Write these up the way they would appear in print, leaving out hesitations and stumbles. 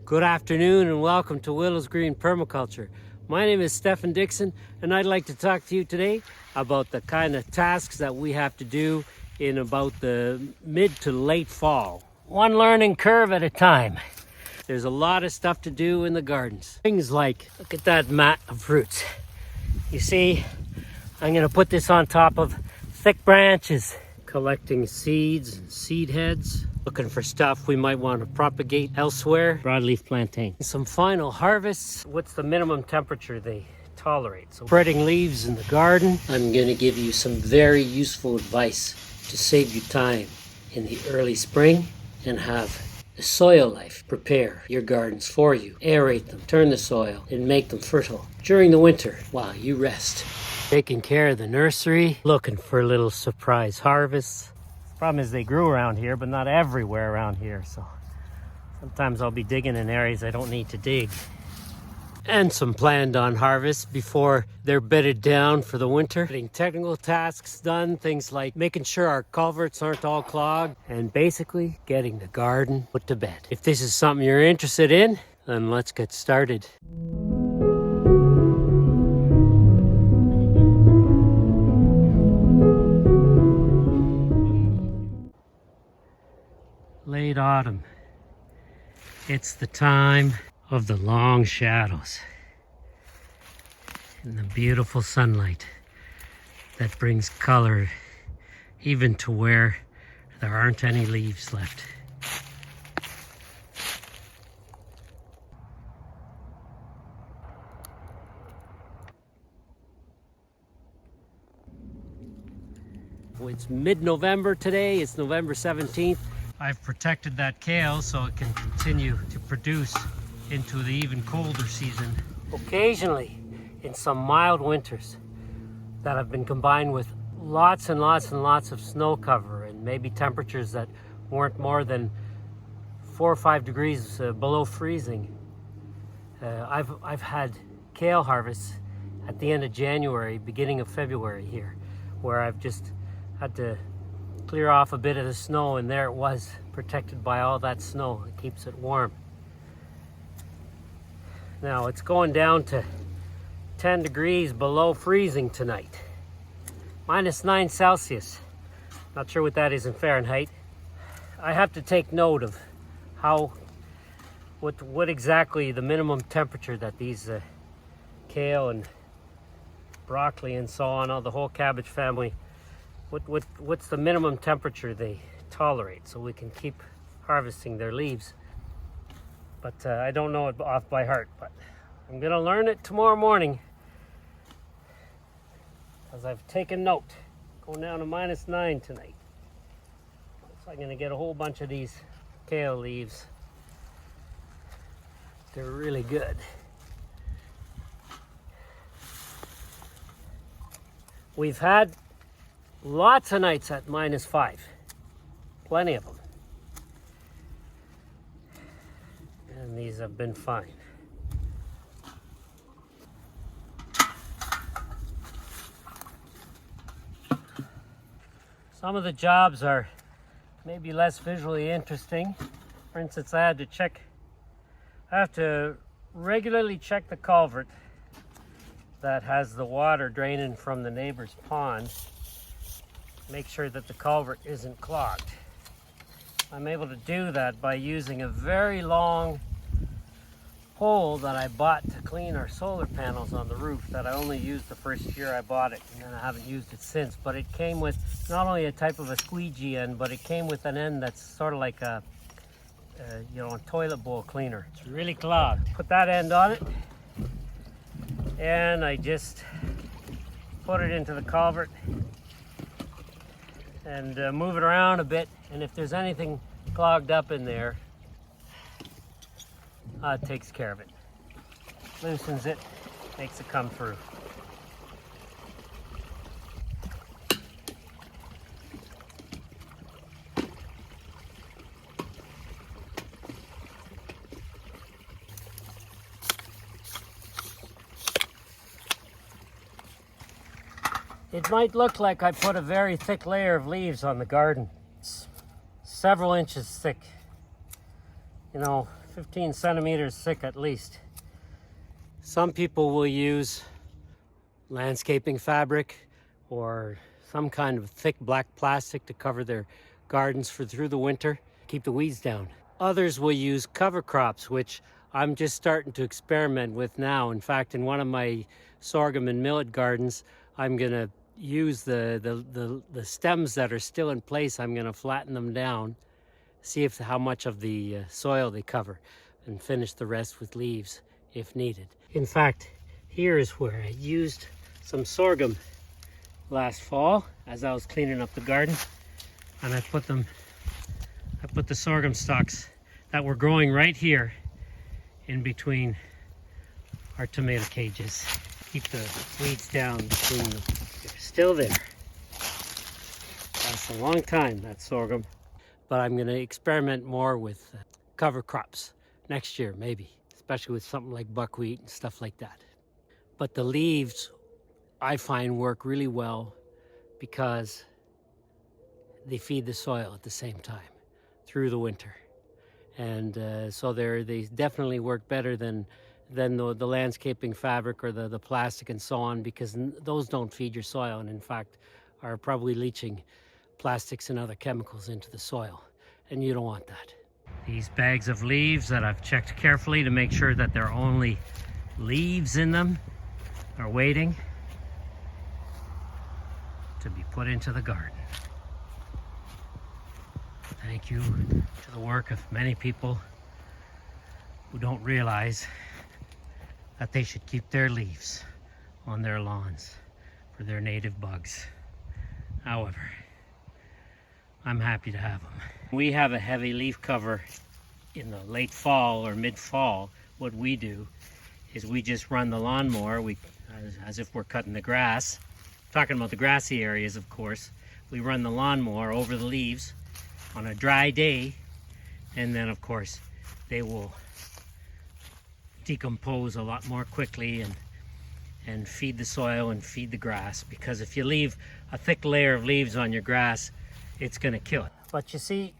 Good afternoon and welcome to Willow's Green Permaculture. My name is Stephen Dixon and I'd like to talk to you today about the kind of tasks that we have to do in about the mid to late fall. One learning curve at a time. There's a lot of stuff to do in the gardens. Things like, look at that mat of fruits. You see, I'm going to put this on top of thick branches. Collecting seeds and seed heads. Looking for stuff we might want to propagate elsewhere. Broadleaf plantain. Some final harvests. What's the minimum temperature they tolerate? So spreading leaves in the garden. I'm going to give you some very useful advice to save you time in the early spring and have the soil life prepare your gardens for you. Aerate them, turn the soil, and make them fertile during the winter while you rest. Taking care of the nursery, looking for little surprise harvests. Problem is they grew around here, but not everywhere around here, so sometimes I'll be digging in areas I don't need to dig. And some planned on harvests before they're bedded down for the winter. Getting technical tasks done, things like making sure our culverts aren't all clogged, and basically getting the garden put to bed. If this is something you're interested in, then let's get started. Late autumn. It's the time of the long shadows and the beautiful sunlight that brings color even to where there aren't any leaves left. It's mid-November today. It's November 17th. I've protected that kale so it can continue to produce into the even colder season. Occasionally, in some mild winters that have been combined with lots and lots and lots of snow cover and maybe temperatures that weren't more than 4 or 5 degrees below freezing. I've had kale harvests at the end of January, beginning of February here, where I've just had to clear off a bit of the snow, and there it was, protected by all that snow. It keeps it warm. Now it's going down to 10 degrees below freezing tonight. -9 Celsius. Not sure what that is in Fahrenheit. I have to take note of what exactly the minimum temperature that these kale and broccoli and so on, all the whole cabbage family, what's the minimum temperature they tolerate so we can keep harvesting their leaves. But I don't know it off by heart, but I'm gonna learn it tomorrow morning because I've taken note. Going down to -9 tonight. So I'm gonna get a whole bunch of these kale leaves. They're really good. We've had lots of nights at -5. Plenty of them. And these have been fine. Some of the jobs are maybe less visually interesting. For instance, I have to regularly check the culvert that has the water draining from the neighbor's pond. Make sure that the culvert isn't clogged. I'm able to do that by using a very long pole that I bought to clean our solar panels on the roof that I only used the first year I bought it, and then I haven't used it since. But it came with not only a type of a squeegee end, but it came with an end that's sort of like a toilet bowl cleaner. It's really clogged. Put that end on it, and I just put it into the culvert and move it around a bit, and if there's anything clogged up in there, it takes care of it. Loosens it, makes it come through. It might look like I put a very thick layer of leaves on the garden. It's several inches thick. You know, 15 centimeters thick at least. Some people will use landscaping fabric or some kind of thick black plastic to cover their gardens through the winter, keep the weeds down. Others will use cover crops, which I'm just starting to experiment with now. In fact, in one of my sorghum and millet gardens, I'm gonna use the stems that are still in place. I'm gonna flatten them down, see how much of the soil they cover, and finish the rest with leaves if needed. In fact, here is where I used some sorghum last fall as I was cleaning up the garden, and I put the sorghum stalks that were growing right here in between our tomato cages. Keep the weeds down between them. They're still there. That's a long time, that sorghum. But I'm going to experiment more with cover crops next year, maybe, especially with something like buckwheat and stuff like that. But the leaves, I find, work really well because they feed the soil at the same time through the winter. And so they definitely work better than the landscaping fabric or the plastic and so on, because those don't feed your soil, and in fact are probably leaching plastics and other chemicals into the soil, and you don't want that. These bags of leaves that I've checked carefully to make sure that there are only leaves in them are waiting to be put into the garden. Thank you to the work of many people who don't realize that they should keep their leaves on their lawns for their native bugs. However, I'm happy to have them. We have a heavy leaf cover in the late fall or mid-fall. What we do is we just run the lawnmower as if we're cutting the grass. Talking about the grassy areas, of course. We run the lawnmower over the leaves on a dry day, and then of course they will decompose a lot more quickly and feed the soil and feed the grass, because if you leave a thick layer of leaves on your grass, it's going to kill it. But you see,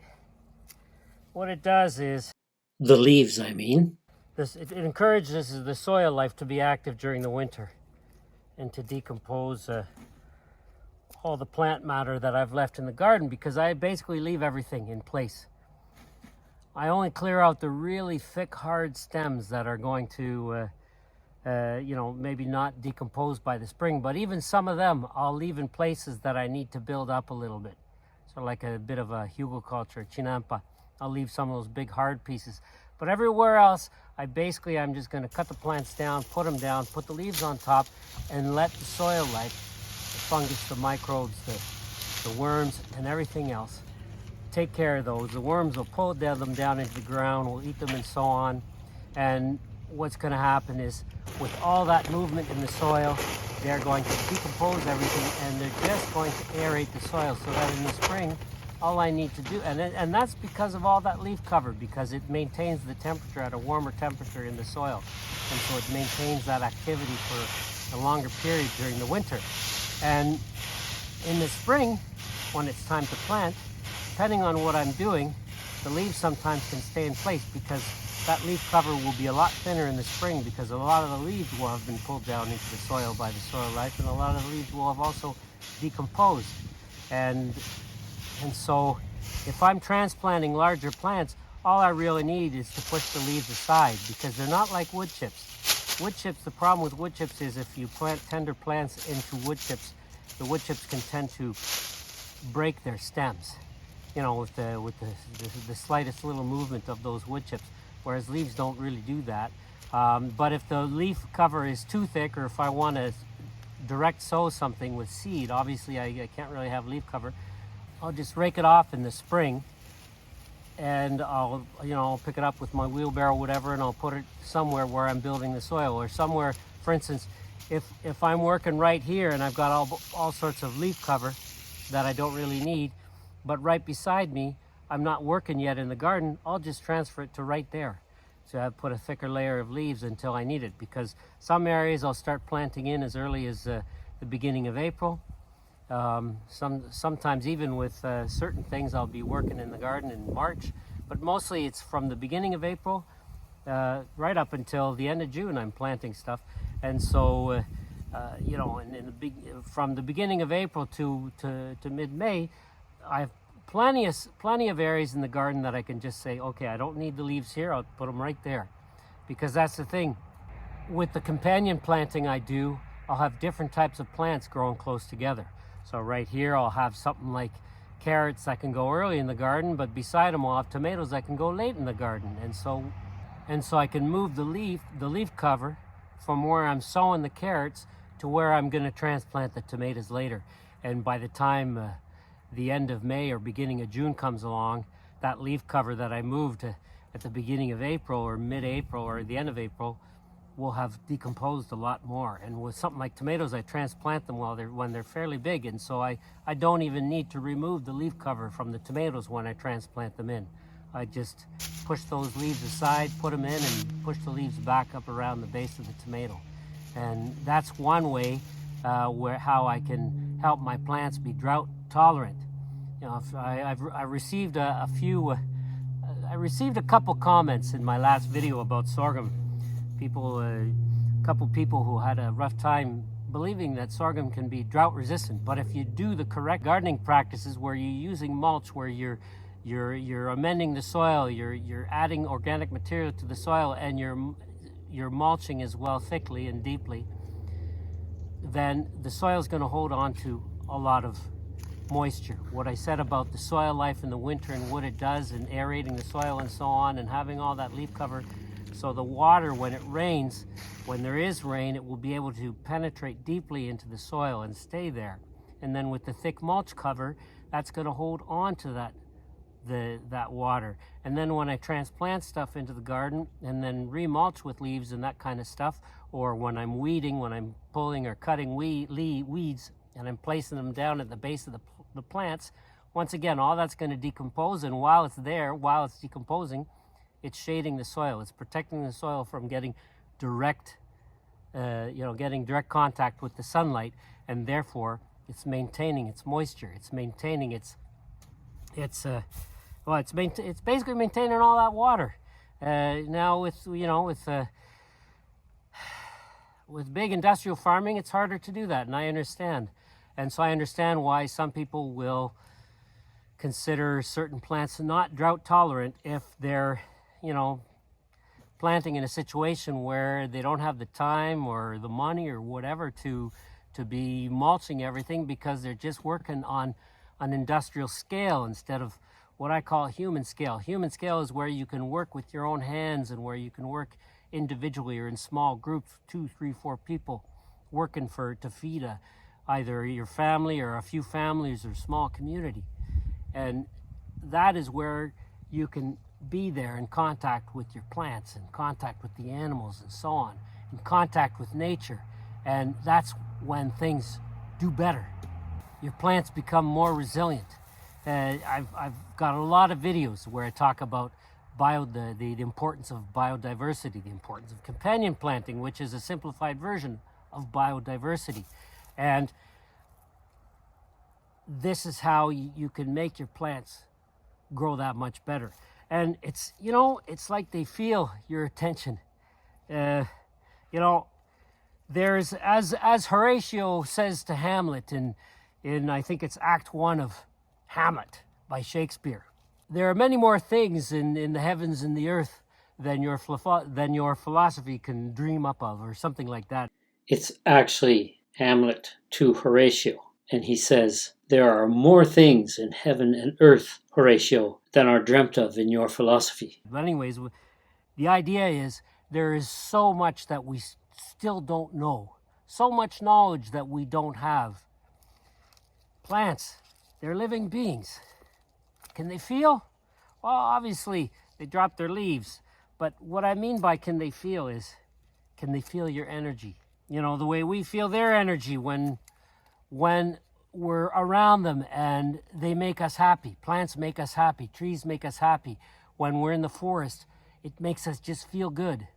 what it does is, the leaves I mean, it encourages the soil life to be active during the winter and to decompose all the plant matter that I've left in the garden, because I basically leave everything in place. I only clear out the really thick, hard stems that are going to, maybe not decompose by the spring, but even some of them I'll leave in places that I need to build up a little bit. So like a bit of a hugelkultur, chinampa. I'll leave some of those big, hard pieces. But everywhere else, I'm just going to cut the plants down, put them down, put the leaves on top, and let the soil life, the fungus, the microbes, the worms, and everything else, take care of those. The worms will pull them down into the ground, will eat them and so on. And what's going to happen is, with all that movement in the soil, they're going to decompose everything, and they're just going to aerate the soil, so that in the spring, all I need to do, and that's because of all that leaf cover, because it maintains the temperature at a warmer temperature in the soil. And so it maintains that activity for a longer period during the winter. And in the spring, when it's time to plant, depending on what I'm doing, the leaves sometimes can stay in place, because that leaf cover will be a lot thinner in the spring, because a lot of the leaves will have been pulled down into the soil by the soil life, and a lot of the leaves will have also decomposed. And so if I'm transplanting larger plants, all I really need is to push the leaves aside, because they're not like wood chips. Wood chips, the problem with wood chips is if you plant tender plants into wood chips, the wood chips can tend to break their stems, with the slightest little movement of those wood chips, whereas leaves don't really do that. But if the leaf cover is too thick, or if I want to direct sow something with seed, obviously I can't really have leaf cover, I'll just rake it off in the spring, and I'll pick it up with my wheelbarrow, whatever, and I'll put it somewhere where I'm building the soil, or somewhere, for instance, if I'm working right here and I've got all sorts of leaf cover that I don't really need, but right beside me, I'm not working yet in the garden, I'll just transfer it to right there. So I put a thicker layer of leaves until I need it, because some areas I'll start planting in as early as the beginning of April. Sometimes even with certain things I'll be working in the garden in March, but mostly it's from the beginning of April right up until the end of June. I'm planting stuff, and so you know, from the beginning of April to mid-May, I have plenty of areas in the garden that I can just say, okay, I don't need the leaves here. I'll put them right there, because that's the thing. With the companion planting I do, I'll have different types of plants growing close together. So right here I'll have something like carrots that can go early in the garden, but beside them I'll have tomatoes that can go late in the garden. And so I can move the leaf cover from where I'm sowing the carrots to where I'm going to transplant the tomatoes later. And by the time the end of May or beginning of June comes along, that leaf cover that I moved at the beginning of April or mid-April or the end of April will have decomposed a lot more. And with something like tomatoes, I transplant them when they're fairly big, and so I don't even need to remove the leaf cover from the tomatoes when I transplant them in. I just push those leaves aside, put them in, and push the leaves back up around the base of the tomato. And that's one way how I can help my plants be drought tolerant. You know, I received a couple comments in my last video about sorghum. A couple people who had a rough time believing that sorghum can be drought resistant. But if you do the correct gardening practices, where you're using mulch, where you're amending the soil, you're adding organic material to the soil, and you're mulching as well thickly and deeply, then the soil is going to hold on to a lot of moisture. What I said about the soil life in the winter and what it does in aerating the soil and so on, and having all that leaf cover, so the water, when it rains, when there is rain, it will be able to penetrate deeply into the soil and stay there. And then with the thick mulch cover, that's going to hold on to that water. And then when I transplant stuff into the garden and then remulch with leaves and that kind of stuff, or when I'm weeding, when I'm pulling or cutting weeds and I'm placing them down at the base of the plants, once again, all that's going to decompose, and while it's there, while it's decomposing, it's shading the soil. It's protecting the soil from getting direct contact with the sunlight, and therefore it's maintaining its moisture. It's maintaining it's basically maintaining all that water. Now with big industrial farming, it's harder to do that, and I understand. And so I understand why some people will consider certain plants not drought tolerant if they're planting in a situation where they don't have the time or the money or whatever to be mulching everything, because they're just working on an industrial scale instead of what I call human scale. Human scale is where you can work with your own hands and where you can work individually or in small groups, 2, 3, 4 people working to feed either your family or a few families or small community. And that is where you can be there in contact with your plants, in contact with the animals and so on, in contact with nature. And that's when things do better. Your plants become more resilient. I've got a lot of videos where I talk about the importance of biodiversity, the importance of companion planting, which is a simplified version of biodiversity. And this is how you can make your plants grow that much better. And it's like they feel your attention. There's, as Horatio says to Hamlet in I think it's Act 1 of Hamlet by Shakespeare, there are many more things in the heavens and the earth than your philosophy can dream up of, or something like that. It's actually Hamlet to Horatio, and he says, "There are more things in heaven and earth, Horatio, than are dreamt of in your philosophy." But anyways, the idea is there is so much that we still don't know, so much knowledge that we don't have. Plants, they're living beings. Can they feel? Well, obviously, they drop their leaves. But what I mean by can they feel is, can they feel your energy? The way we feel their energy when we're around them, and they make us happy. Plants make us happy. Trees make us happy. When we're in the forest, it makes us just feel good.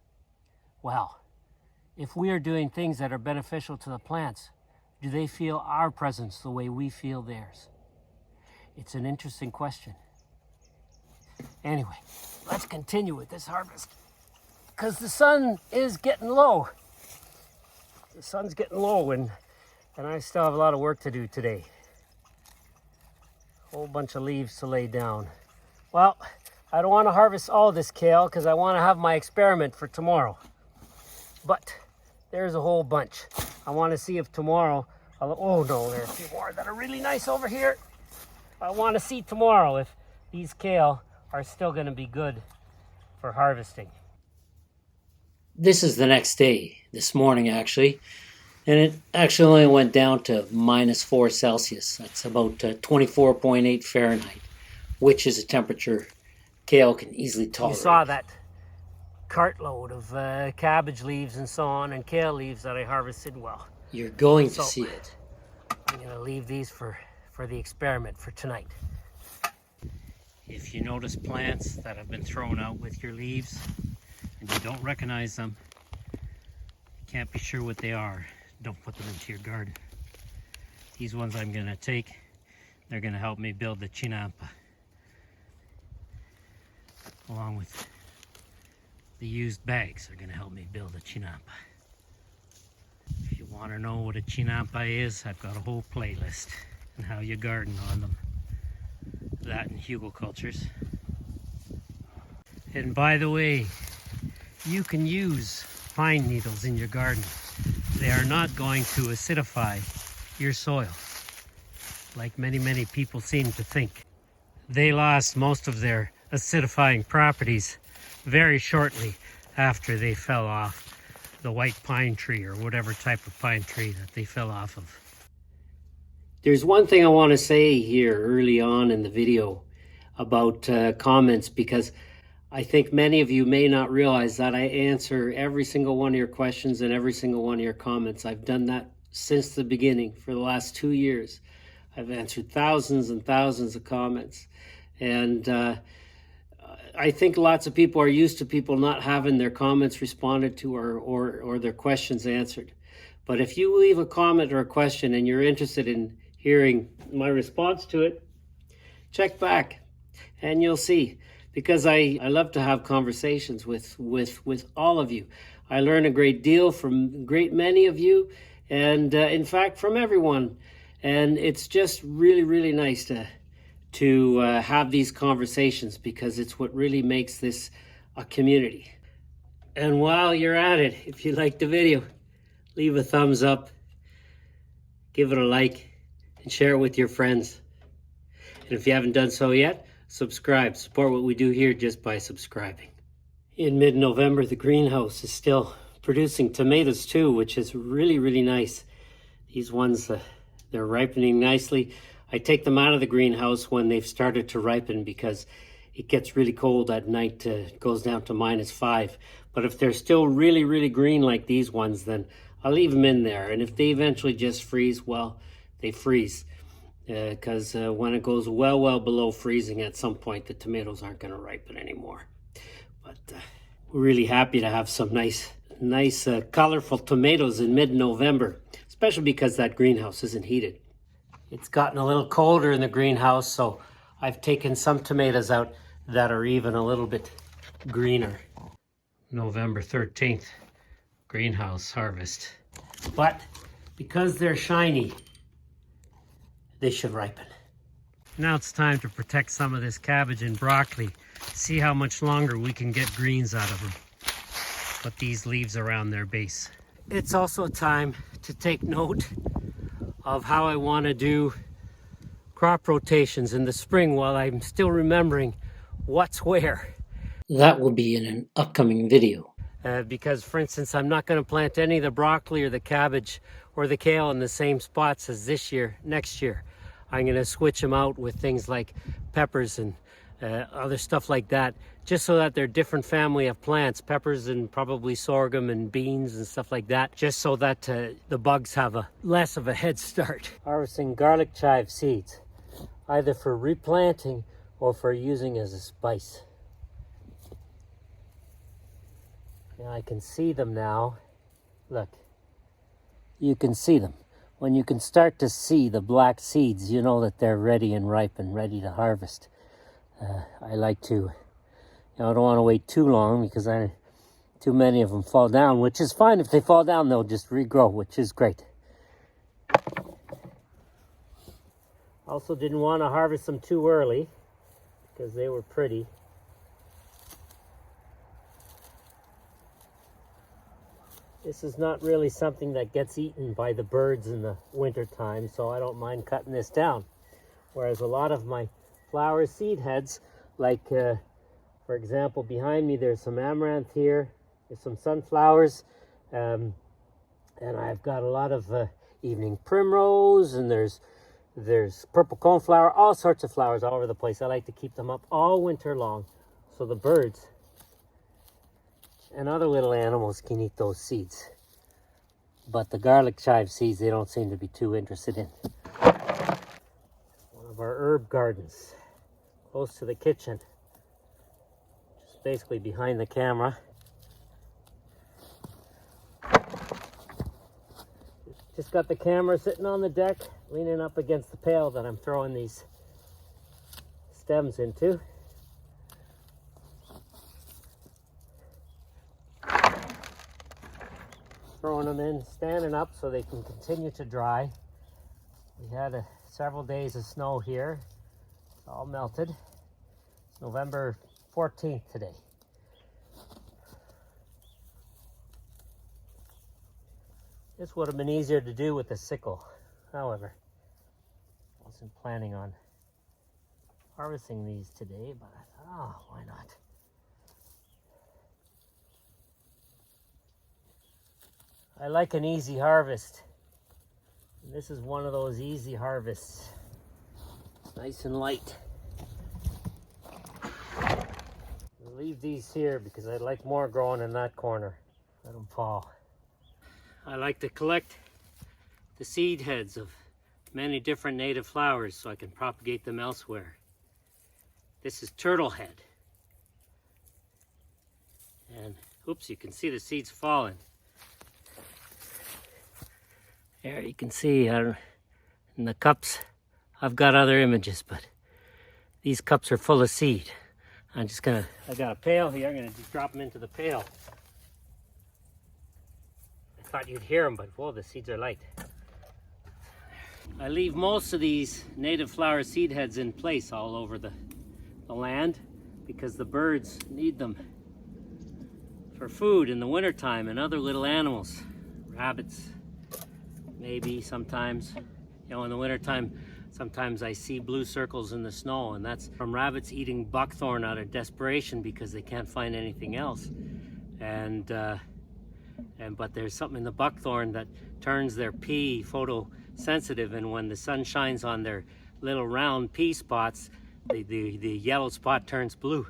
Well, if we are doing things that are beneficial to the plants, do they feel our presence the way we feel theirs? It's an interesting question. Anyway, let's continue with this harvest. because the sun is getting low. The sun's getting low, and I still have a lot of work to do today. Whole bunch of leaves to lay down. Well, I don't want to harvest all this kale because I want to have my experiment for tomorrow. But there's a whole bunch. I want to see if tomorrow, oh no, there are a few more that are really nice over here. I want to see tomorrow if these kale are still going to be good for harvesting. This is the next day, this morning actually, and it actually only went down to -4 Celsius. That's about 24.8 Fahrenheit, which is a temperature kale can easily tolerate. You saw that cartload of cabbage leaves and so on, and kale leaves that I harvested. Well, you're going to see it. I'm going to leave these for the experiment for tonight. If you notice plants that have been thrown out with your leaves and you don't recognize them, you can't be sure what they are, don't put them into your garden. These ones I'm going to take, they're going to help me build the chinampa, along with the used bags are going to help me build a chinampa. If you want to know what a chinampa is, I've got a whole playlist on how you garden on them. That and hugelkulturs. And by the way, you can use pine needles in your garden. They are not going to acidify your soil, like many people seem to think. They lost most of their acidifying properties very shortly after they fell off the white pine tree or whatever type of pine tree that they fell off of. There's one thing I want to say here early on in the video about comments, because I think many of you may not realize that I answer every single one of your questions and every single one of your comments. I've done that since the beginning for the last 2 years. I've answered thousands and thousands of comments, and I think lots of people are used to people not having their comments responded to or their questions answered. But if you leave a comment or a question and you're interested in hearing my response to it, check back and you'll see. Because I love to have conversations with all of you. I learn a great deal from a great many of you, and in fact from everyone. And it's just really nice to have these conversations, because it's what really makes this a community. And while you're at it, if you liked the video, leave a thumbs up, give it a like, and share it with your friends. And if you haven't done so yet, subscribe. Support what we do here just by subscribing. In mid-November, the greenhouse is still producing tomatoes too, which is really nice. These ones, they're ripening nicely. I take them out of the greenhouse when they've started to ripen, because it gets really cold at night. It goes down to -5. But if they're still really green like these ones, then I'll leave them in there. And if they eventually just freeze, well, they freeze. Because when it goes well below freezing, at some point the tomatoes aren't going to ripen anymore. But we're really happy to have some nice colorful tomatoes in mid-November, especially because that greenhouse isn't heated. It's gotten a little colder in the greenhouse, so I've taken some tomatoes out that are even a little bit greener. November 13th, greenhouse harvest. But because they're shiny, they should ripen. Now it's time to protect some of this cabbage and broccoli. See how much longer we can get greens out of them. Put these leaves around their base. It's also time to take note of how I want to do crop rotations in the spring while I'm still remembering what's where. That will be in an upcoming video. Because, for instance, I'm not going to plant any of the broccoli or the cabbage or the kale in the same spots as next year. I'm going to switch them out with things like peppers and other stuff like that, just so that they're different family of plants, peppers and probably sorghum and beans and stuff like that, just so that the bugs have less of a head start. Harvesting garlic chive seeds, either for replanting or for using as a spice. And I can see them now. Look, you can see them. When you can start to see the black seeds, you know that they're ready and ripe and ready to harvest. I like to, I don't want to wait too long, because I too many of them fall down, which is fine. If they fall down, they'll just regrow, which is great. Also didn't want to harvest them too early because they were pretty. This is not really something that gets eaten by the birds in the winter time, so I don't mind cutting this down. Whereas a lot of my flower seed heads, like for example, behind me there's some amaranth here, there's some sunflowers, and I've got a lot of evening primrose, and there's purple coneflower, all sorts of flowers all over the place. I like to keep them up all winter long so the birds and other little animals can eat those seeds. But the garlic chive seeds, they don't seem to be too interested in. One of our herb gardens, close to the kitchen, just basically behind the camera. Just got the camera sitting on the deck, leaning up against the pail that I'm throwing these stems into. Throwing them in, standing up so they can continue to dry. We had several days of snow here. It's all melted. It's November 14th today. This would have been easier to do with a sickle. However, I wasn't planning on harvesting these today, but I thought, oh, why not? I like an easy harvest. And this is one of those easy harvests. It's nice and light. I'll leave these here because I'd like more growing in that corner. Let them fall. I like to collect the seed heads of many different native flowers so I can propagate them elsewhere. This is turtle head. And oops, you can see the seeds falling. There you can see in the cups, I've got other images, but these cups are full of seed. I got a pail here, I'm gonna just drop them into the pail. I thought you'd hear them, but whoa, the seeds are light. I leave most of these native flower seed heads in place all over the land because the birds need them for food in the wintertime and other little animals, rabbits, maybe sometimes. You know, in the wintertime, sometimes I see blue circles in the snow, and that's from rabbits eating buckthorn out of desperation because they can't find anything else. But there's something in the buckthorn that turns their pea photosensitive, and when the sun shines on their little round pea spots, the yellow spot turns blue.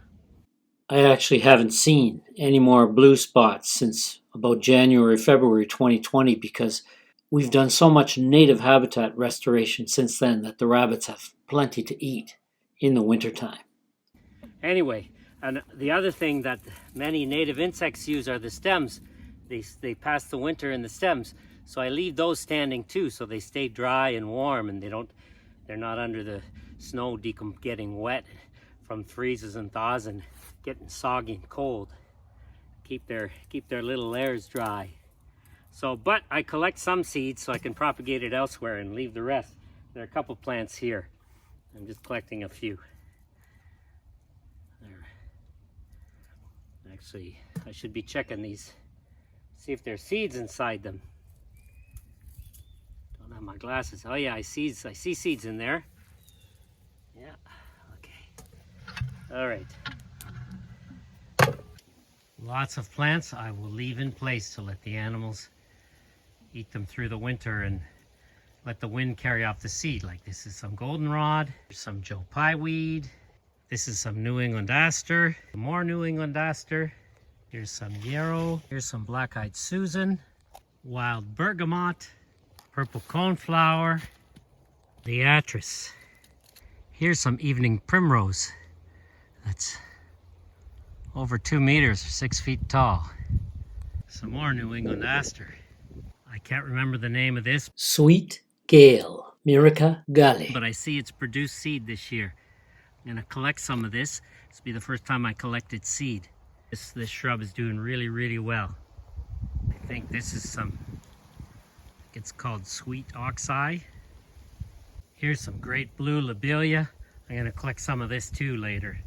I actually haven't seen any more blue spots since about January, February 2020 because we've done so much native habitat restoration since then that the rabbits have plenty to eat in the wintertime. Anyway, and the other thing that many native insects use are the stems. They pass the winter in the stems. So I leave those standing too so they stay dry and warm and they're not under the snow getting wet from freezes and thaws and getting soggy and cold. Keep their little layers dry. So, but I collect some seeds so I can propagate it elsewhere and leave the rest. There are a couple plants here. I'm just collecting a few. There. Actually, I should be checking these, see if there's seeds inside them. Don't have my glasses. Oh yeah, I see seeds in there. Yeah, okay. All right. Lots of plants I will leave in place to let the animals eat them through the winter and let the wind carry off the seed. Like this is some goldenrod, some Joe Pye weed. This is some New England aster, more New England aster. Here's some yarrow. Here's some black-eyed Susan, wild bergamot, purple coneflower, Beatrice. Here's some evening primrose. That's over 2 meters, 6 feet tall. Some more New England aster. I can't remember the name of this. Sweet kale, Mirica Galli. But I see it's produced seed this year. I'm gonna collect some of this. This will be the first time I collected seed. This shrub is doing really well. I think this is it's called sweet oxeye. Here's some great blue lobelia. I'm gonna collect some of this too later.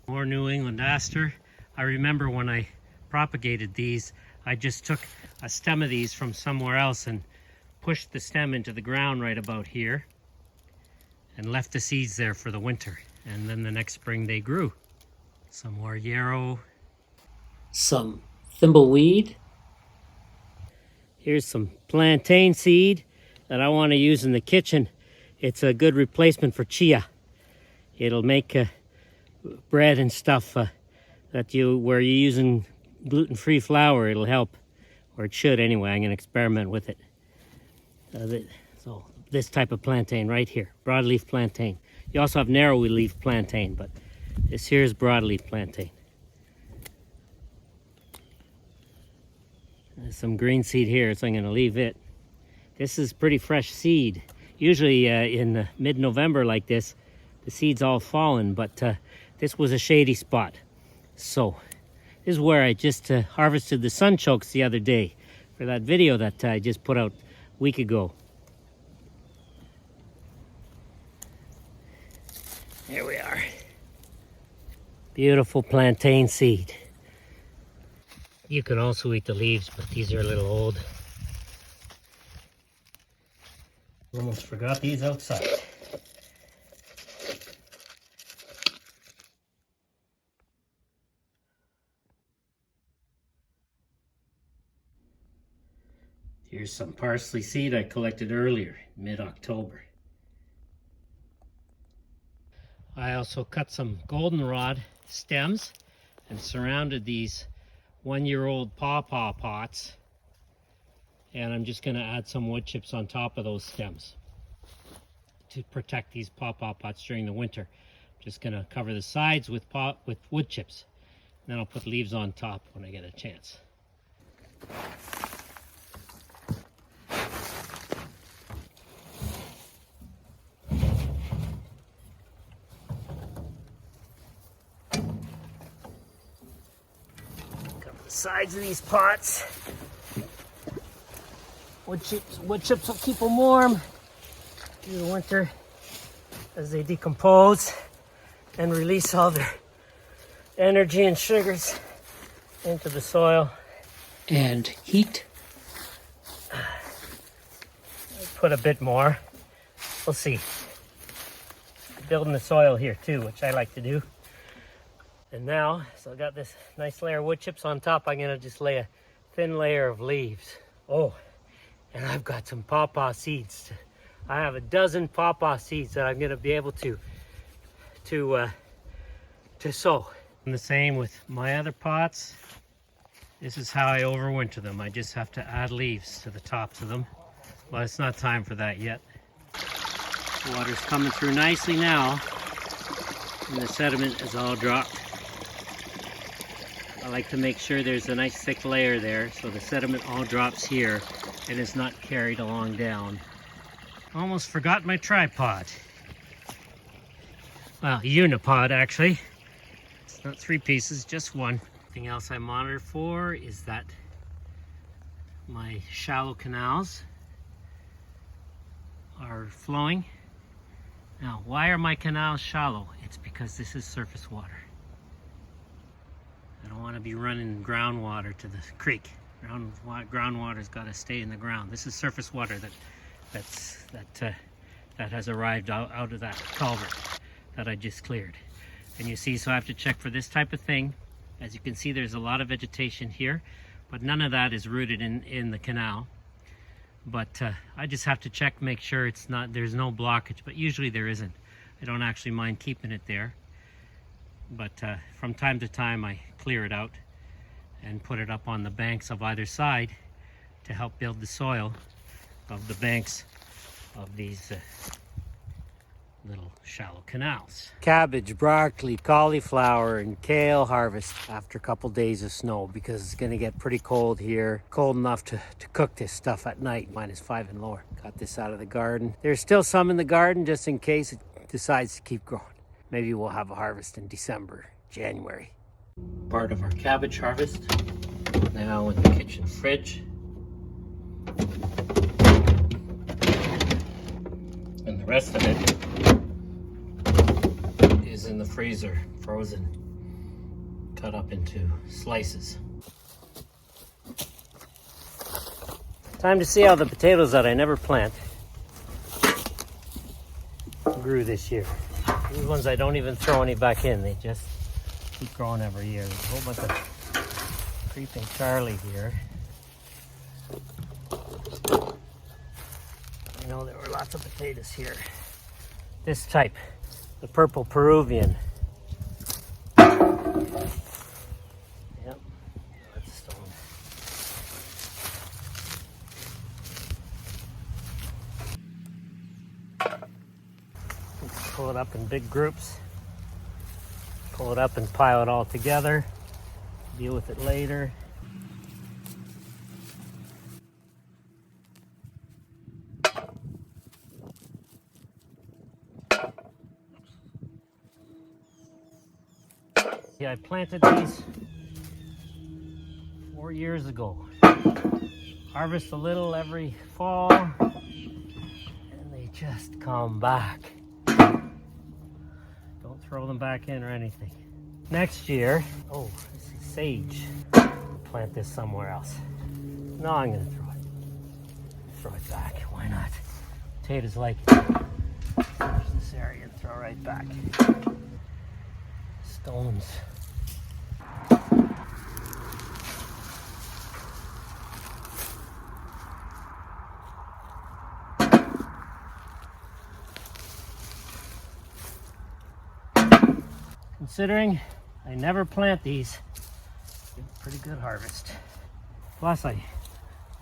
More New England aster. I remember when I propagated these, I just took a stem of these from somewhere else and pushed the stem into the ground right about here and left the seeds there for the winter. And then the next spring they grew. Some more yarrow. Some thimbleweed. Here's some plantain seed that I want to use in the kitchen. It's a good replacement for chia. It'll make bread and stuff where you're using gluten-free flour. It'll help, or it should anyway. I'm going to experiment with it. So this type of plantain right here, broadleaf plantain. You also have narrow leaf plantain, but this here is broadleaf plantain. There's some green seed here, so I'm going to leave it. This is pretty fresh seed. Usually in mid-November like this, the seed's all fallen, but this was a shady spot. So this is where I just harvested the sunchokes the other day for that video that I just put out a week ago. There we are. Beautiful plantain seed. You can also eat the leaves, but these are a little old. Almost forgot these outside. Here's some parsley seed I collected earlier, mid-October. I also cut some goldenrod stems and surrounded these one-year-old pawpaw pots, and I'm just going to add some wood chips on top of those stems to protect these pawpaw pots during the winter. I'm just going to cover the sides with wood chips, and then I'll put leaves on top when I get a chance. Sides of these pots. Wood chips will keep them warm through the winter as they decompose and release all their energy and sugars into the soil. And heat. I'll put a bit more. We'll see. Building the soil here too, which I like to do. And now, so I got this nice layer of wood chips on top. I'm gonna just lay a thin layer of leaves. Oh, and I've got some pawpaw seeds. I have a dozen pawpaw seeds that I'm gonna be able to sow. And the same with my other pots. This is how I overwinter them. I just have to add leaves to the tops of them. But it's not time for that yet. The water's coming through nicely now, and the sediment is all dropped. I like to make sure there's a nice thick layer there so the sediment all drops here and is not carried along down. Almost forgot my tripod. Well, unipod actually. It's not 3 pieces, just one. Thing else I monitor for is that my shallow canals are flowing. Now, why are my canals shallow? It's because this is surface water. I don't want to be running groundwater to the creek. Groundwater's got to stay in the ground. This is surface water that has arrived out of that culvert that I just cleared. And you see, so I have to check for this type of thing. As you can see, there's a lot of vegetation here, but none of that is rooted in the canal. But I just have to check, make sure there's no blockage, but usually there isn't. I don't actually mind keeping it there. But from time to time I clear it out and put it up on the banks of either side to help build the soil of the banks of these little shallow canals. Cabbage, broccoli, cauliflower, and kale harvest after a couple days of snow because it's going to get pretty cold here. Cold enough to cook this stuff at night, -5 and lower. Got this out of the garden. There's still some in the garden just in case it decides to keep growing. Maybe we'll have a harvest in December, January. Part of our cabbage harvest. Now in the kitchen fridge. And the rest of it is in the freezer, frozen, cut up into slices. Time to see how the potatoes that I never plant grew this year. These ones I don't even throw any back in, they just keep growing every year. There's a whole bunch of creeping Charlie here. I know there were lots of potatoes here. This type, the Purple Peruvian. Yep, that's stone. Pull it up in big groups. Pull it up and pile it all together. Deal with it later. Yeah, I planted these 4 years ago. Harvest a little every fall, and they just come back. Don't throw them back in or anything. Next year, oh, this is sage. I'll plant this somewhere else. No, I'm gonna throw it back. Why not? Potatoes like it. Finish this area and throw right back. Stones. Considering I never plant these, get a pretty good harvest. Plus I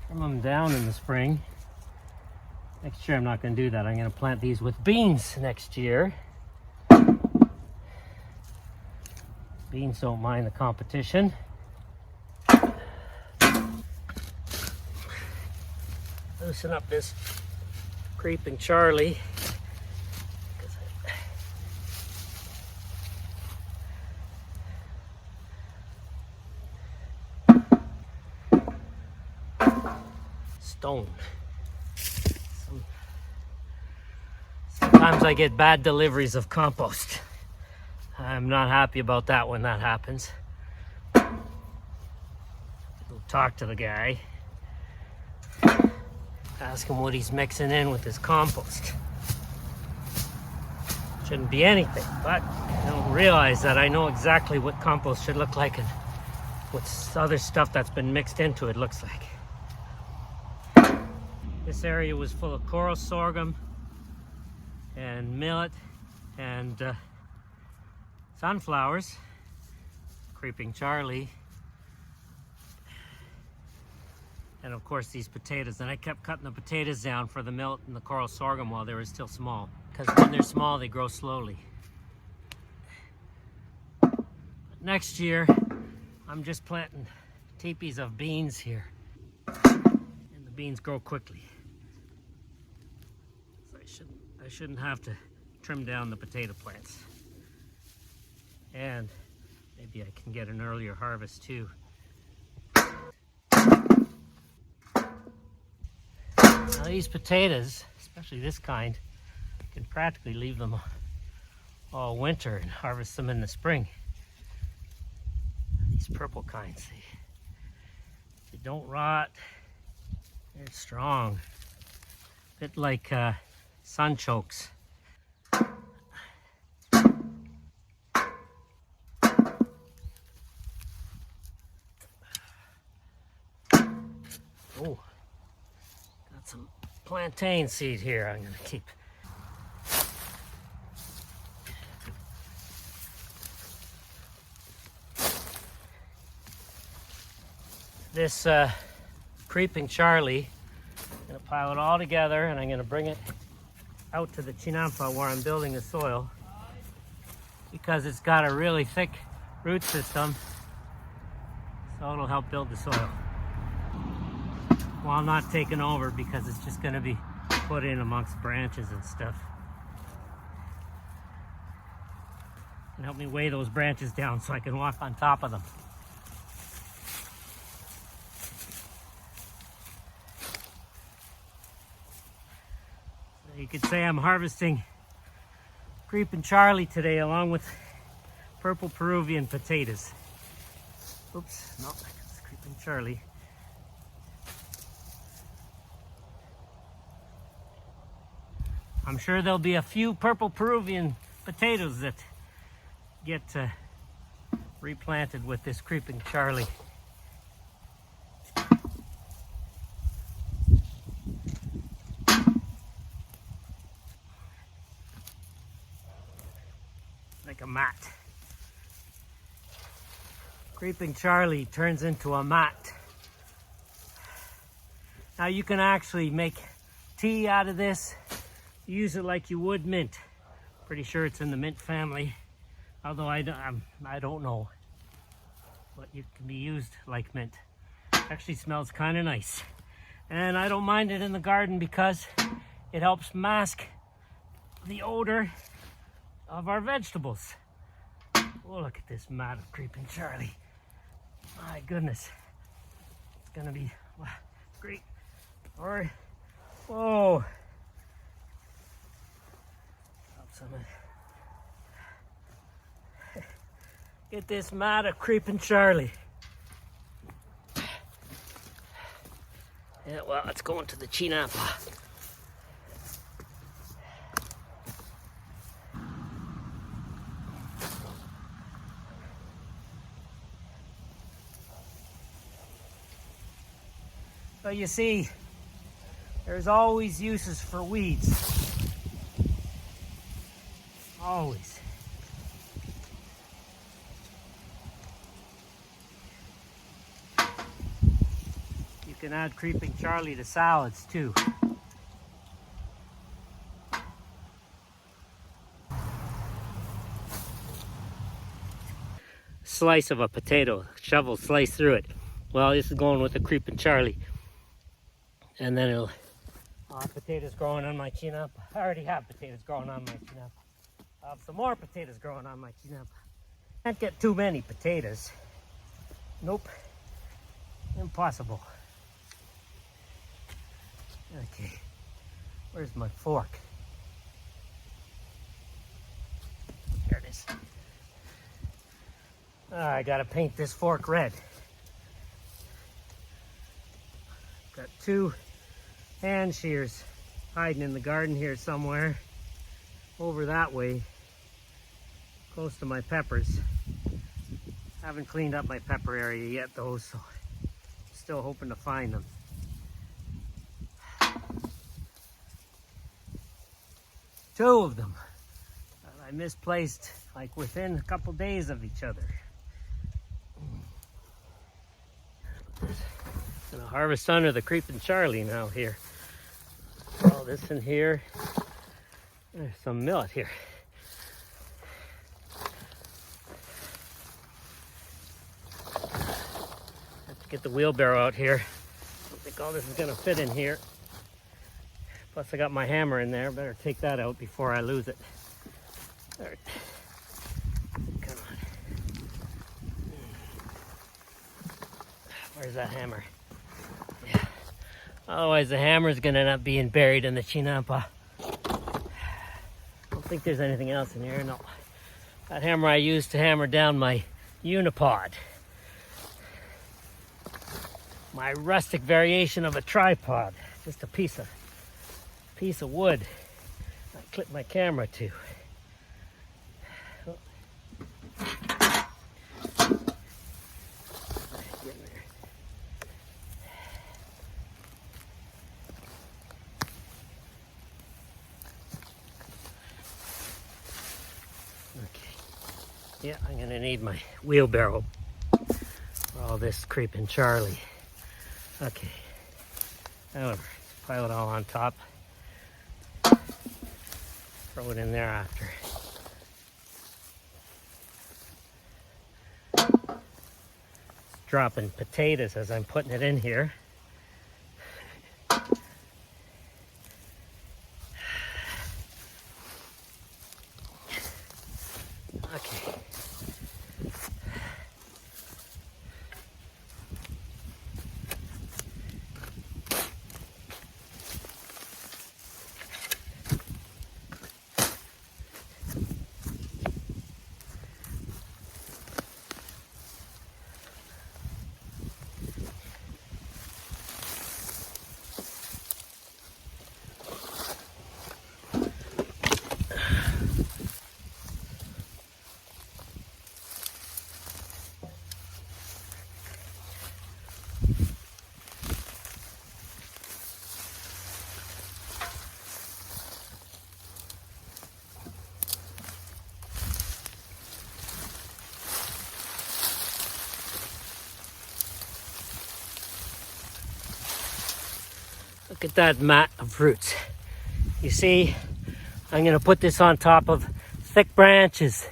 trim them down in the spring. Next year I'm not going to do that. I'm going to plant these with beans next year. Beans don't mind the competition. Loosen up this creeping Charlie. Stone. Sometimes I get bad deliveries of compost. I'm not happy about that when that happens. Go talk to the guy. Ask him what he's mixing in with his compost. Shouldn't be anything, but I don't realize that I know exactly what compost should look like and what other stuff that's been mixed into it looks like. This area was full of coral sorghum and millet and sunflowers, creeping Charlie, and of course these potatoes. And I kept cutting the potatoes down for the millet and the coral sorghum while they were still small, because when they're small they grow slowly. But next year I'm just planting teepees of beans here, and the beans grow quickly. So I shouldn't have to trim down the potato plants. And maybe I can get an earlier harvest too. Now these potatoes, especially this kind, you can practically leave them all winter and harvest them in the spring. These purple kinds, they don't rot. They're strong. A bit like sunchokes. Oh, got some plantain seed here I'm gonna keep. This creeping Charlie, I'm gonna pile it all together and I'm gonna bring it out to the chinampa where I'm building the soil, because it's got a really thick root system, so it'll help build the soil. While not taking over, because it's just going to be put in amongst branches and stuff. and help me weigh those branches down so I can walk on top of them. So you could say I'm harvesting Creeping Charlie today along with Purple Peruvian potatoes. Oops, no, it's Creeping Charlie. I'm sure there'll be a few Purple Peruvian potatoes that get replanted with this Creeping Charlie. Like a mat. Creeping Charlie turns into a mat. Now you can actually make tea out of this. Use it like you would mint. Pretty sure it's in the mint family, although I don't know. But it can be used like mint. Actually smells kind of nice. And I don't mind it in the garden because it helps mask the odor of our vegetables. Oh, look at this mat of Creeping Charlie. My goodness. It's gonna be great. Or, whoa. Get this mat of Creeping Charlie. Yeah, well, it's going to the chinapa. So you see, there's always uses for weeds. Always. You can add Creeping Charlie to salads too. Slice of a potato, shovel slice through it. Well, this is going with a Creeping Charlie. And then it'll, potatoes growing on my chinapa. I already have potatoes growing on my chinapa. I have some more potatoes growing on my chinapa. Can't get too many potatoes. Nope. Impossible. Okay. Where's my fork? There it is. I gotta paint this fork red. Got two hand shears hiding in the garden here somewhere. Over that way. Close to my peppers. Haven't cleaned up my pepper area yet though, so still hoping to find them. Two of them I misplaced like within a couple days of each other. Gonna harvest under the Creeping Charlie now here. All this in here. There's some millet here. Get the wheelbarrow out here. I don't think all this is gonna fit in here. Plus I got my hammer in there. Better take that out before I lose it. There. Come on. Where's that hammer? Yeah. Otherwise the hammer's gonna end up being buried in the chinapa. Don't think there's anything else in here, no. That hammer I used to hammer down my unipod. My rustic variation of a tripod. Just a piece of wood I clip my camera to. Yeah, I'm gonna need my wheelbarrow for all this Creeping Charlie. Okay, however, pile it all on top. Throw it in there after. Dropping potatoes as I'm putting it in here. Okay. Look at that mat of roots. You see, I'm going to put this on top of thick branches,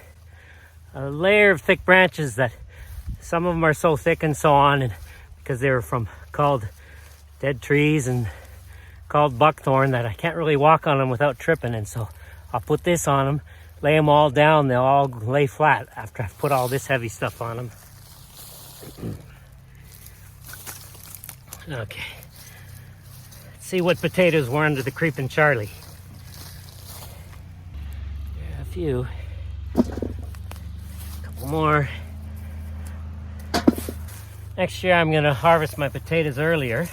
a layer of thick branches that some of them are so thick and so on, and because they were from called dead trees and called buckthorn, that I can't really walk on them without tripping. And so I'll put this on them, lay them all down, they'll all lay flat after I've put all this heavy stuff on them. Okay. See what potatoes were under the creeping Charlie. Yeah, a few. A couple more. Next year I'm going to harvest my potatoes earlier,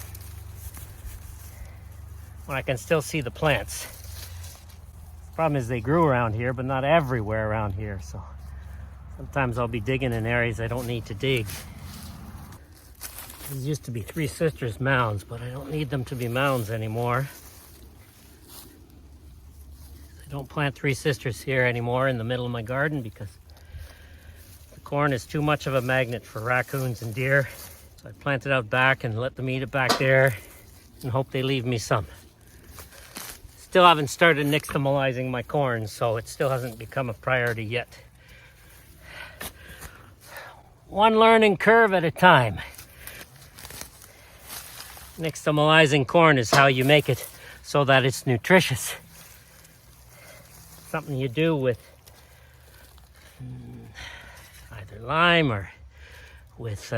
when I can still see the plants. The problem is they grew around here, but not everywhere around here. So sometimes I'll be digging in areas I don't need to dig. These used to be Three Sisters mounds, but I don't need them to be mounds anymore. I don't plant Three Sisters here anymore in the middle of my garden because the corn is too much of a magnet for raccoons and deer. So I plant it out back and let them eat it back there and hope they leave me some. Still haven't started nixtamalizing my corn, so it still hasn't become a priority yet. One learning curve at a time. Nixtamalizing corn is how you make it so that it's nutritious. Something you do with either lime or with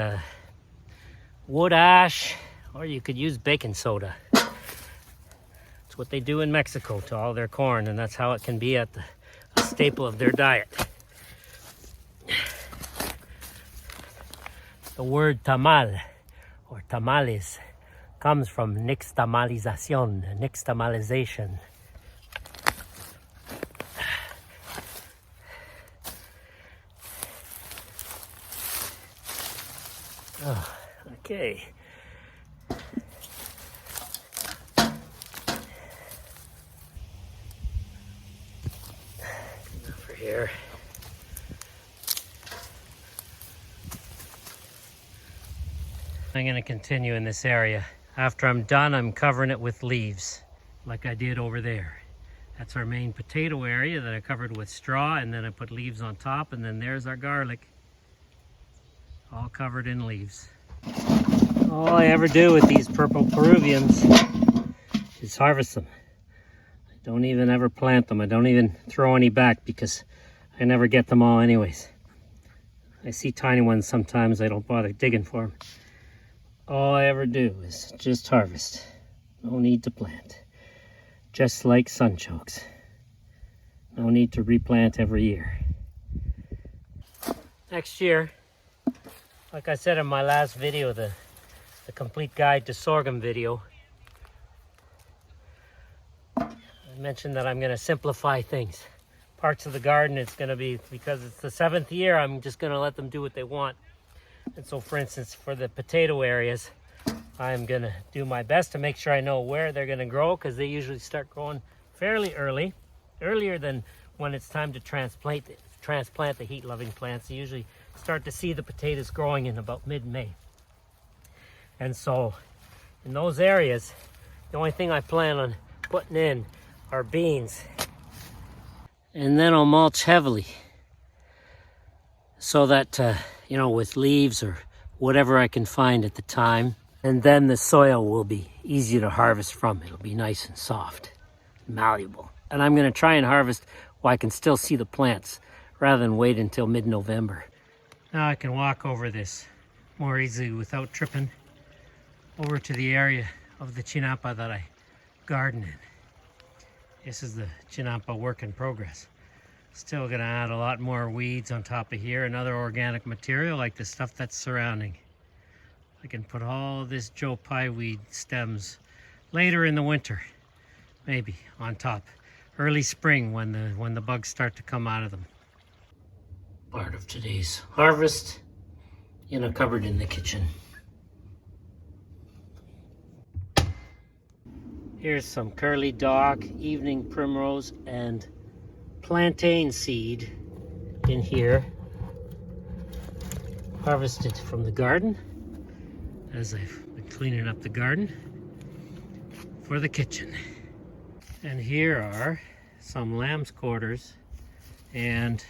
wood ash, or you could use baking soda. It's what they do in Mexico to all their corn, and that's how it can be a staple of their diet. The word tamal or tamales comes from nixtamalización, nixtamalization. Oh, okay. Over here. I'm going to continue in this area. After I'm done, I'm covering it with leaves, like I did over there. That's our main potato area that I covered with straw, and then I put leaves on top, and then there's our garlic, all covered in leaves. All I ever do with these purple Peruvians is harvest them. I don't even ever plant them. I don't even throw any back because I never get them all anyways. I see tiny ones sometimes, I don't bother digging for them. All I ever do is just harvest. No need to plant. Just like sunchokes. No need to replant every year. Next year, like I said in my last video, the complete guide to sorghum video, I mentioned that I'm going to simplify things. Parts of the garden, it's going to be, because it's the 7th year, I'm just going to let them do what they want. And so, for instance, for the potato areas, I'm going to do my best to make sure I know where they're going to grow, because they usually start growing fairly early, earlier than when it's time to transplant the heat-loving plants. You usually start to see the potatoes growing in about mid-May. And so, in those areas, the only thing I plan on putting in are beans. And then I'll mulch heavily, so that you know, with leaves or whatever I can find at the time. And then the soil will be easy to harvest from. It'll be nice and soft, malleable. And I'm going to try and harvest while I can still see the plants. rather than wait until mid-November. Now I can walk over this more easily without tripping over to the area of the chinampa that I garden in. This is the chinampa work in progress. Still gonna add a lot more weeds on top of here and other organic material like the stuff that's surrounding. I can put all this Joe Pye weed stems later in the winter, maybe on top. Early spring when the bugs start to come out of them. Part of today's harvest in a cupboard in the kitchen. Here's some curly dock, evening primrose, and plantain seed in here. Harvested from the garden as I've been cleaning up the garden for the kitchen. And here are some lamb's quarters and,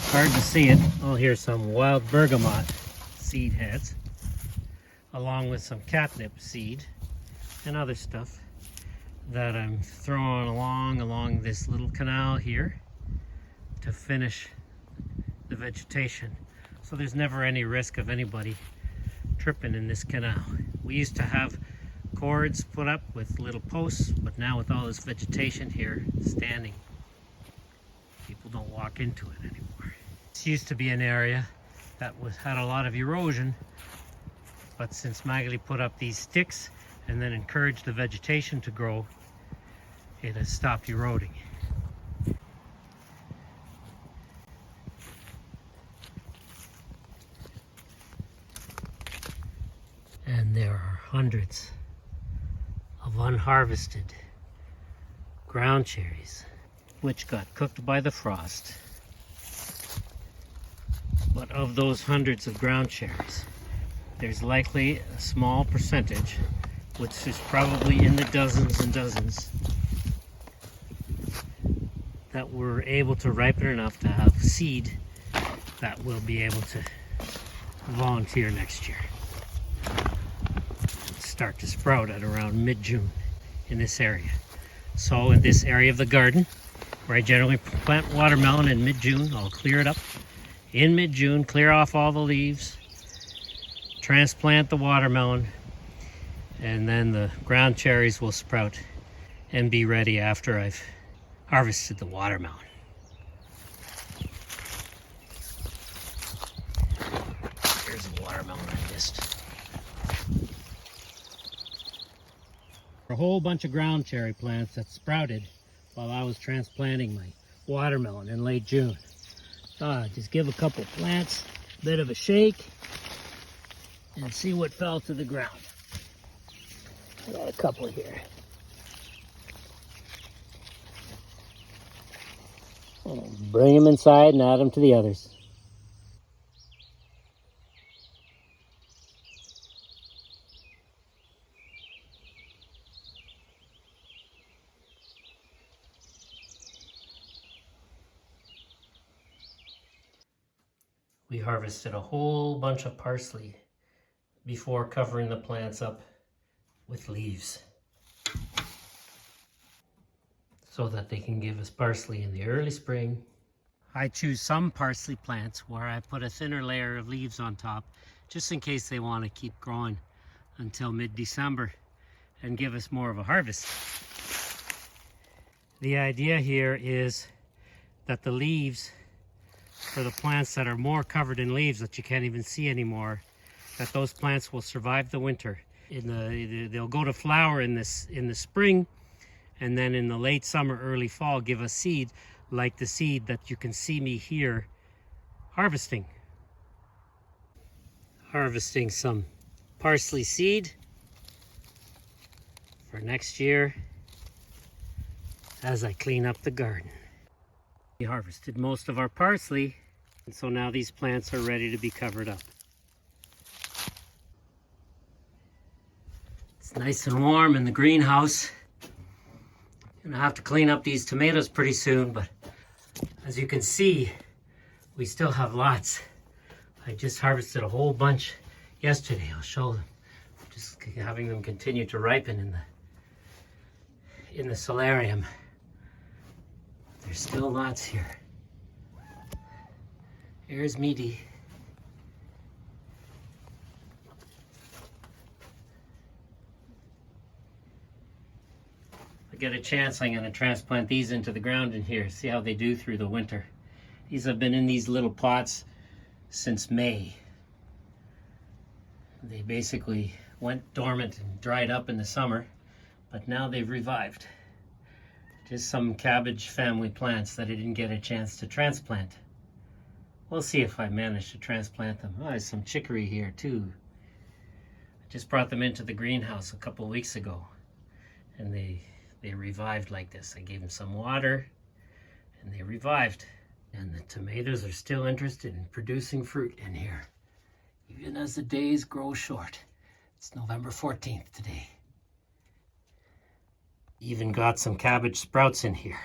hard to see it, oh, here's some wild bergamot seed heads along with some catnip seed and other stuff that I'm throwing along this little canal here to finish the vegetation. So there's never any risk of anybody tripping in this canal. We used to have cords put up with little posts, but now with all this vegetation here standing, people don't walk into it anymore. This used to be an area that had a lot of erosion, but since Magali put up these sticks and then encouraged the vegetation to grow, it has stopped eroding. And there are hundreds of unharvested ground cherries which got cooked by the frost. But of those hundreds of ground cherries, there's likely a small percentage, which is probably in the dozens and dozens, that were able to ripen enough to have seed that will be able to volunteer next year. Start to sprout at around mid-June in this area. So in this area of the garden, where I generally plant watermelon in mid-June, I'll clear it up in mid-June, clear off all the leaves, transplant the watermelon, and then the ground cherries will sprout and be ready after I've harvested the watermelon. Here's a watermelon I missed. A whole bunch of ground cherry plants that sprouted while I was transplanting my watermelon in late June. Just give a couple plants a bit of a shake and see what fell to the ground. I got a couple here. I'll bring them inside and add them to the others. We harvested a whole bunch of parsley before covering the plants up with leaves so that they can give us parsley in the early spring. I choose some parsley plants where I put a thinner layer of leaves on top just in case they want to keep growing until mid-December and give us more of a harvest. The idea here is that the leaves, for the plants that are more covered in leaves that you can't even see anymore, that those plants will survive the winter. They'll go to flower in the spring, and then in the late summer, early fall, give us seed like the seed that you can see me here harvesting. Harvesting some parsley seed for next year as I clean up the garden. We harvested most of our parsley, and so now these plants are ready to be covered up. It's nice and warm in the greenhouse. Gonna have to clean up these tomatoes pretty soon, but as you can see, we still have lots. I just harvested a whole bunch yesterday. I'll show them. Just having them continue to ripen in the solarium. There's still lots here. Here's Meaty. If I get a chance, I'm going to transplant these into the ground in here, see how they do through the winter. These have been in these little pots since May. They basically went dormant and dried up in the summer, but now they've revived. Just some cabbage family plants that I didn't get a chance to transplant. We'll see if I manage to transplant them. Oh, there's some chicory here too. I just brought them into the greenhouse a couple weeks ago, and they revived like this. I gave them some water and they revived. And the tomatoes are still interested in producing fruit in here, even as the days grow short. It's November 14th today. Even got some cabbage sprouts in here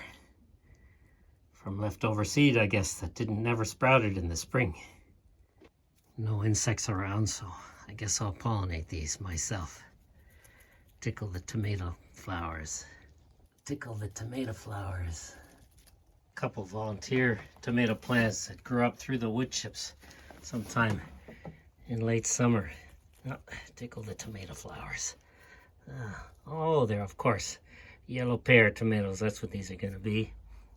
from leftover seed, I guess, that never sprouted in the spring. No insects around, so I guess I'll pollinate these myself. Tickle the tomato flowers. Tickle the tomato flowers. Couple volunteer tomato plants that grew up through the wood chips sometime in late summer. Oh, tickle the tomato flowers. Oh, they're, of course, yellow pear tomatoes. That's what these are going to be.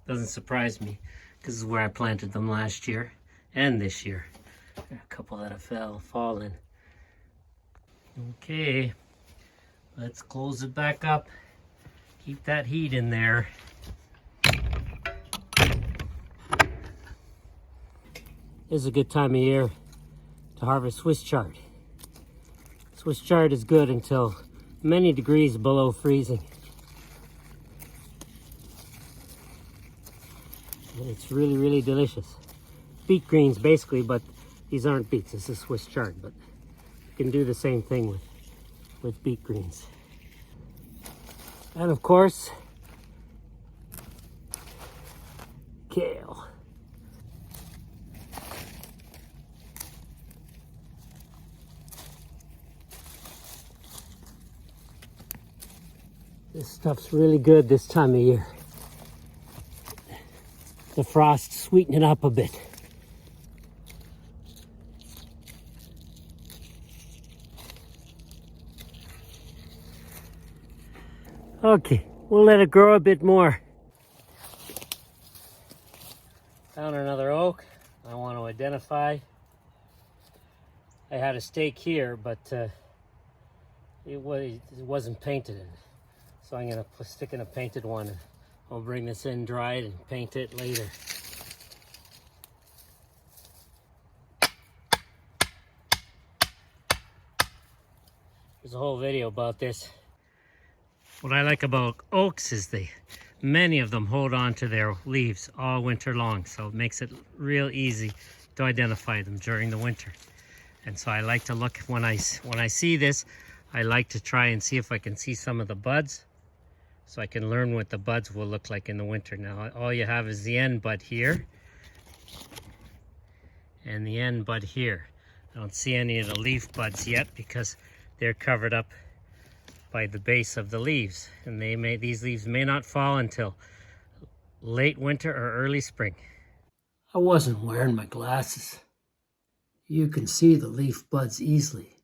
Doesn't surprise me, because this is where I planted them last year and this year. There are a couple that have fallen. Okay, let's close it back up. Keep that heat in there. This is a good time of year to harvest Swiss chard. Swiss chard is good until many degrees below freezing. It's really, really delicious. Beet greens basically, but these aren't beets. This is Swiss chard, but you can do the same thing with beet greens. And of course, kale. This stuff's really good this time of year. The frost sweeten it up a bit. Okay, we'll let it grow a bit more. Found another oak I want to identify. I had a stake here, but it wasn't painted in. So I'm going to stick in a painted one. I'll bring this in dried and paint it later. There's a whole video about this. What I like about oaks is many of them hold on to their leaves all winter long, so it makes it real easy to identify them during the winter. And so I like to look, when I see this, I like to try and see if I can see some of the buds, so I can learn what the buds will look like in the winter. Now all you have is the end bud here and the end bud here. I don't see any of the leaf buds yet because they're covered up by the base of the leaves, and these leaves may not fall until late winter or early spring. I wasn't wearing my glasses. You can see the leaf buds easily.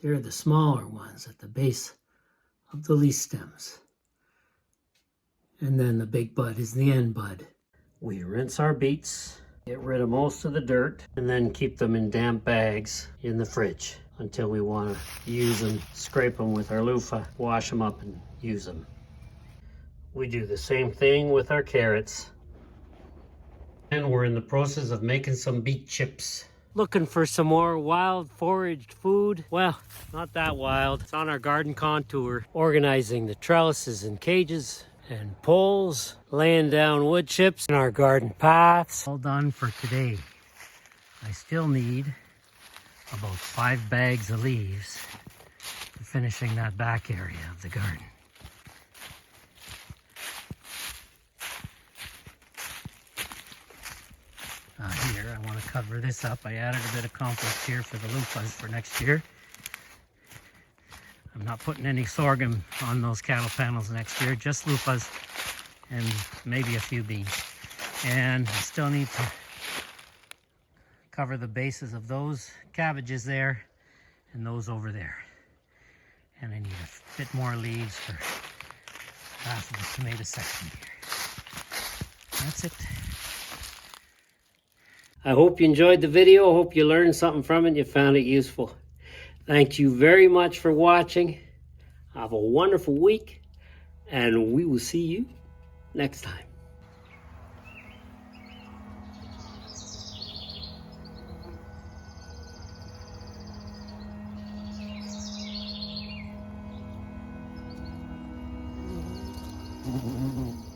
They're the smaller ones at the base of the leaf stems. And then the big bud is the end bud. We rinse our beets, get rid of most of the dirt, and then keep them in damp bags in the fridge until we want to use them, scrape them with our loofah, wash them up and use them. We do the same thing with our carrots. And we're in the process of making some beet chips. Looking for some more wild foraged food. Well, not that wild. It's on our garden contour, organizing the trellises and cages and poles, laying down wood chips in our garden paths. All done for today. I still need about 5 bags of leaves for finishing that back area of the garden. Here, I want to cover this up. I added a bit of compost here for the loofahs for next year. I'm not putting any sorghum on those cattle panels next year, just loofahs and maybe a few beans. And I still need to cover the bases of those cabbages there and those over there. And I need a bit more leaves for half of the tomato section here. That's it. I hope you enjoyed the video. I hope you learned something from it and you found it useful. Thank you very much for watching. Have a wonderful week, and we will see you next time. Mm-hmm.